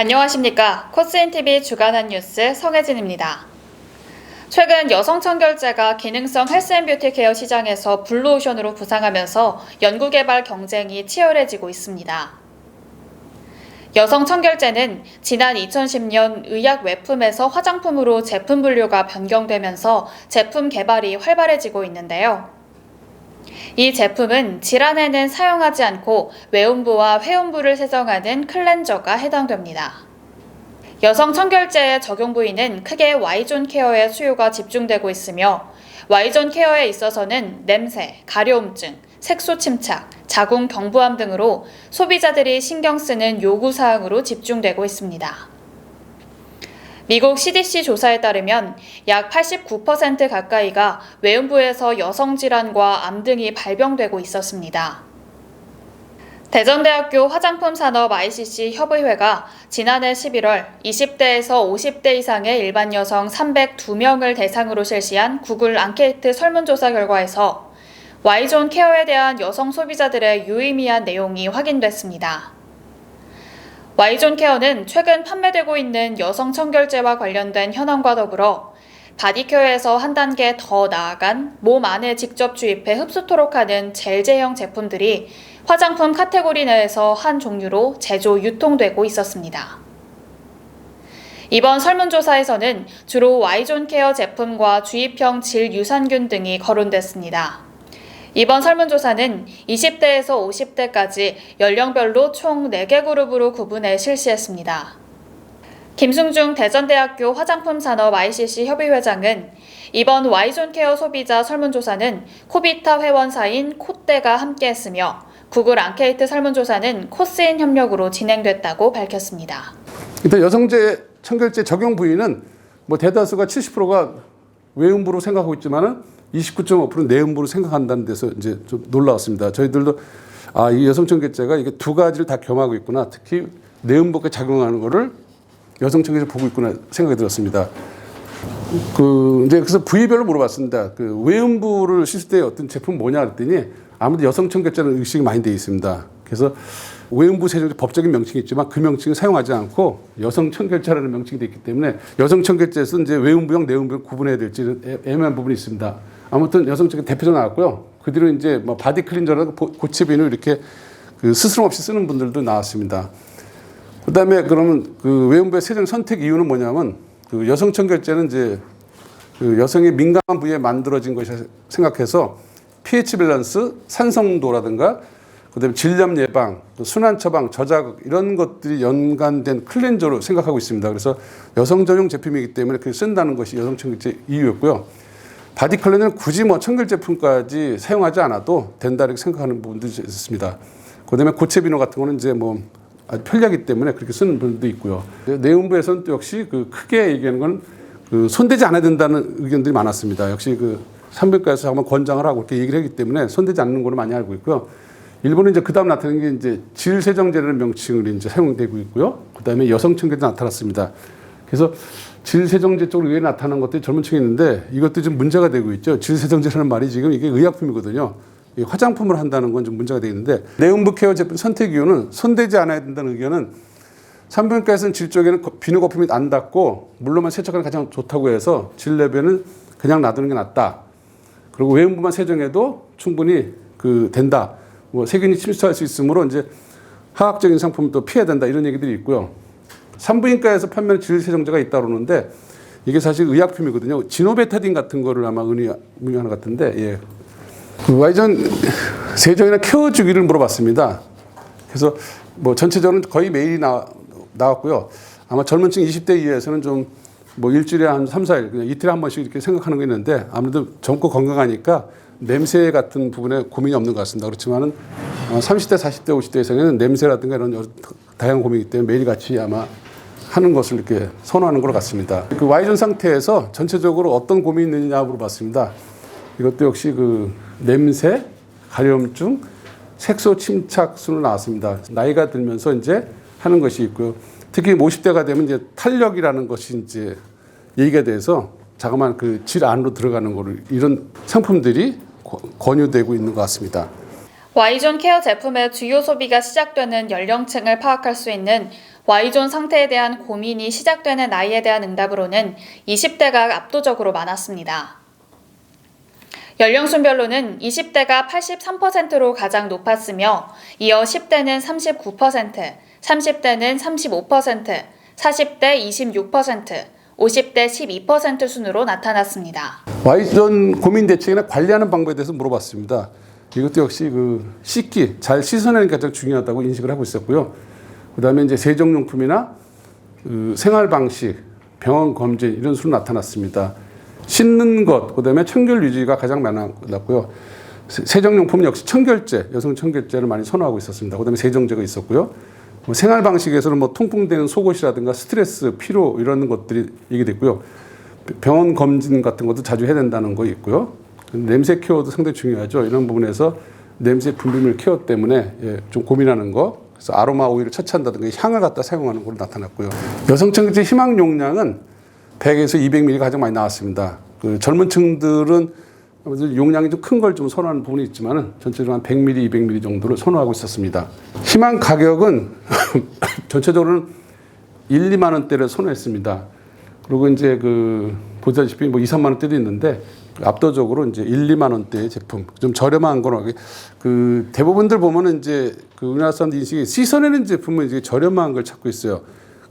안녕하십니까. 코스인TV 주간 한 뉴스 성혜진입니다. 최근 여성 청결제가 기능성 헬스앤뷰티 케어 시장에서 블루오션으로 부상하면서 연구개발 경쟁이 치열해지고 있습니다. 여성 청결제는 지난 2010년 의약 외품에서 화장품으로 제품 분류가 변경되면서 제품 개발이 활발해지고 있는데요. 이 제품은 질환에는 사용하지 않고 외음부와 회음부를 세정하는 클렌저가 해당됩니다. 여성 청결제의 적용 부위는 크게 Y존 케어에 수요가 집중되고 있으며 Y존 케어에 있어서는 냄새, 가려움증, 색소 침착, 자궁 경부암 등으로 소비자들이 신경 쓰는 요구사항으로 집중되고 있습니다. 미국 CDC 조사에 따르면 약 89% 가까이가 외음부에서 여성질환과 암 등이 발병되고 있었습니다. 대전대학교 화장품산업 ICC 협의회가 지난해 11월 20대에서 50대 이상의 일반 여성 302명을 대상으로 실시한 구글 앙케이트 설문조사 결과에서 Y존 케어에 대한 여성 소비자들의 유의미한 내용이 확인됐습니다. Y존 케어는 최근 판매되고 있는 여성 청결제와 관련된 현황과 더불어 바디케어에서 한 단계 더 나아간 몸 안에 직접 주입해 흡수토록 하는 젤 제형 제품들이 화장품 카테고리 내에서 한 종류로 제조, 유통되고 있었습니다. 이번 설문조사에서는 주로 Y존 케어 제품과 주입형 질 유산균 등이 거론됐습니다. 이번 설문조사는 20대에서 50대까지 연령별로 총 4개 그룹으로 구분해 실시했습니다. 김승중 대전대학교 화장품산업 ICC 협의회장은 이번 Y존 케어 소비자 설문조사는 코비타 회원사인 콧대가 함께했으며 구글 앙케이트 설문조사는 코스인 협력으로 진행됐다고 밝혔습니다. 일단 여성제 청결제 적용 부위는 대다수가 70%가 외음부로 생각하고 있지만은 29.5%는 내음부로 생각한다는 데서 이제 좀 놀라웠습니다. 저희들도 이 여성 청결제가 이게 두 가지를 다 겸하고 있구나. 특히 내음부에 작용하는 거를 여성 청결제 보고 있구나 생각이 들었습니다. 이제 그래서 부위별로 물어봤습니다. 외음부를 씻을 때 어떤 제품 뭐냐 그랬더니 아무래도 여성 청결제는 의식이 많이 되어 있습니다. 그래서 외음부 세정제 법적인 명칭이 있지만 그 명칭을 사용하지 않고 여성 청결제라는 명칭이 되어 있기 때문에 여성 청결제에서 이제 외음부형, 내음부형 구분해야 될지 애매한 부분이 있습니다. 아무튼 여성 청결제 대표적 나왔고요. 그 뒤로 이제 바디 클린저라고 고체 비누 이렇게 스스럼 없이 쓰는 분들도 나왔습니다. 그다음에 그러면 외음부의 세정 선택 이유는 뭐냐면 여성 청결제는 이제 여성의 민감한 부위에 만들어진 것이 생각해서 pH 밸런스, 산성도라든가 그다음에 질염 예방, 순환 처방, 저자극 이런 것들이 연관된 클렌저로 생각하고 있습니다. 그래서 여성 전용 제품이기 때문에 그렇게 쓴다는 것이 여성 청결제 이유였고요. 바디 클렌저는 굳이 청결 제품까지 사용하지 않아도 된다고 생각하는 부분들이 있습니다. 그다음에 고체 비누 같은 거는 이제 아주 편리하기 때문에 그렇게 쓰는 분들도 있고요. 내음부에서는 또 역시 크게 얘기하는 건 손대지 않아야 된다는 의견들이 많았습니다. 역시 산부인과에서 한번 권장을 하고 이렇게 얘기를 하기 때문에 손대지 않는 걸로 많이 알고 있고요. 일본은 이제 그다음 나타난 게 이제 질 세정제라는 명칭으로 이제 사용되고 있고요. 그다음에 여성 청결제 나타났습니다. 그래서 질 세정제 쪽으로 의외에 나타난 것들이 젊은 층에 있는데 이것도 좀 문제가 되고 있죠. 질 세정제라는 말이 지금 이게 의약품이거든요. 화장품을 한다는 건 좀 문제가 되는데 내음부 케어 제품 선택 이유는 손대지 않아야 된다는 의견은 산부인과에서는 질 쪽에는 비누 거품이 안 닿고 물로만 세척하는 게 가장 좋다고 해서 질 레벨은 그냥 놔두는 게 낫다. 그리고 외음부만 세정해도 충분히 된다. 세균이 침투할 수 있으므로 이제 화학적인 상품도 피해야 된다 이런 얘기들이 있고요. 산부인과에서 판매하는 질 세정제가 있다고 그러는데 이게 사실 의약품이거든요. 지노베타딘 같은 거를 아마 의미하는 것 같은데 예. Y존 세정이나 케어 주기를 물어봤습니다. 그래서 전체적으로 거의 매일이 나왔고요. 아마 젊은 층 20대 이하에서는 좀 일주일에 한 3, 4일 그냥 이틀에 한 번씩 이렇게 생각하는 게 있는데 아무래도 젊고 건강하니까 냄새 같은 부분에 고민이 없는 것 같습니다. 그렇지만은 30대, 40대, 50대 이상에는 냄새라든가 이런 다양한 고민이기 때문에 매일같이 아마 하는 것을 이렇게 선호하는 것 같습니다. Y존 상태에서 전체적으로 어떤 고민이 있느냐 물어봤습니다. 이것도 역시 냄새, 가려움증, 색소 침착 순으로 나왔습니다. 나이가 들면서 이제 하는 것이 있고요. 특히 50대가 되면 이제 탄력이라는 것이 이제 얘기가 돼서 자그마한 질 안으로 들어가는 거를 이런 상품들이 권유되고 있는 것 같습니다. Y존 케어 제품의 주요 소비가 시작되는 연령층을 파악할 수 있는 Y존 상태에 대한 고민이 시작되는 나이에 대한 응답으로는 20대가 압도적으로 많았습니다. 연령순별로는 20대가 83%로 가장 높았으며 이어 10대는 39%, 30대는 35%, 40대 26%, 50대 12% 순으로 나타났습니다. Y존 고민 대책이나 관리하는 방법에 대해서 물어봤습니다. 이것도 역시 씻기, 잘 씻어내는 게 가장 중요하다고 인식을 하고 있었고요. 그다음에 이제 세정용품이나 생활 방식, 병원 검진 이런 수로 나타났습니다. 씻는 것, 그다음에 청결 유지가 가장 많았고요. 세정용품 역시 청결제, 여성 청결제를 많이 선호하고 있었습니다. 그다음에 세정제가 있었고요. 생활 방식에서는 통풍되는 속옷이라든가 스트레스, 피로 이런 것들이 얘기됐고요. 병원 검진 같은 것도 자주 해야 된다는 거 있고요. 냄새 케어도 상당히 중요하죠. 이런 부분에서 냄새 분비물 케어 때문에 좀 고민하는 거. 그래서 아로마 오일을 처치한다든가 향을 갖다 사용하는 걸로 나타났고요. 여성 청결제 희망 용량은 100에서 200ml가 가장 많이 나왔습니다. 젊은 층들은 용량이 좀 큰 걸 좀 선호하는 부분이 있지만은 전체적으로 한 100ml, 200ml 정도를 선호하고 있었습니다. 희망 가격은 전체적으로는 1, 2만 원대를 선호했습니다. 그리고 이제 보다시피 2, 3만 원대도 있는데 압도적으로 이제 1, 2만 원대의 제품, 좀 저렴한 거로 대부분들 보면은 이제 우리나라 사람들 인식이 씻어내는 제품은 이제 저렴한 걸 찾고 있어요.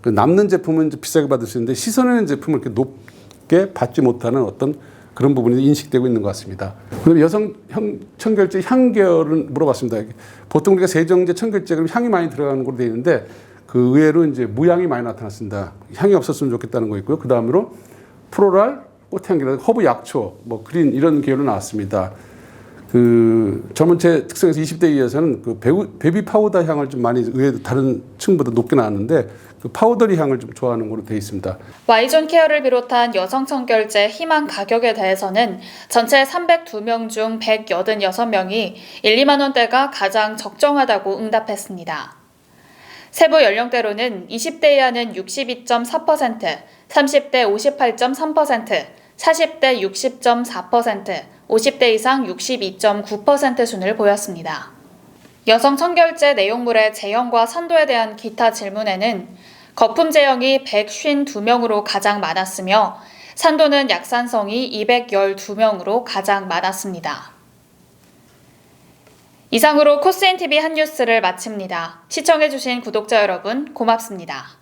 남는 제품은 이제 비싸게 받을 수 있는데 씻어내는 제품을 이렇게 높게 받지 못하는 어떤 그런 부분이 인식되고 있는 것 같습니다. 그럼 여성 청결제 향계열은 물어봤습니다. 보통 우리가 세정제, 청결제 그럼 향이 많이 들어가는 걸로 되어 있는데 의외로 이제 무향이 많이 나타났습니다. 향이 없었으면 좋겠다는 거 있고요. 그 다음으로 플로랄, 꽃향기라든가 허브, 약초, 그린 이런 계열로 나왔습니다. 전문체 특성에서 20대 이하에서는 베비 파우더 향을 좀 많이 의외로 다른 층보다 높게 나왔는데 파우더리 향을 좀 좋아하는 걸로 되어 있습니다. Y존 케어를 비롯한 여성 청결제 희망 가격에 대해서는 전체 302명 중 186명이 1, 2만 원대가 가장 적정하다고 응답했습니다. 세부 연령대로는 20대 이하는 62.4%, 30대 58.3%, 40대 60.4%, 50대 이상 62.9% 순을 보였습니다. 여성 청결제 내용물의 제형과 선도에 대한 기타 질문에는 거품 제형이 152명으로 가장 많았으며 산도는 약산성이 212명으로 가장 많았습니다. 이상으로 코스인TV 한 뉴스를 마칩니다. 시청해주신 구독자 여러분 고맙습니다.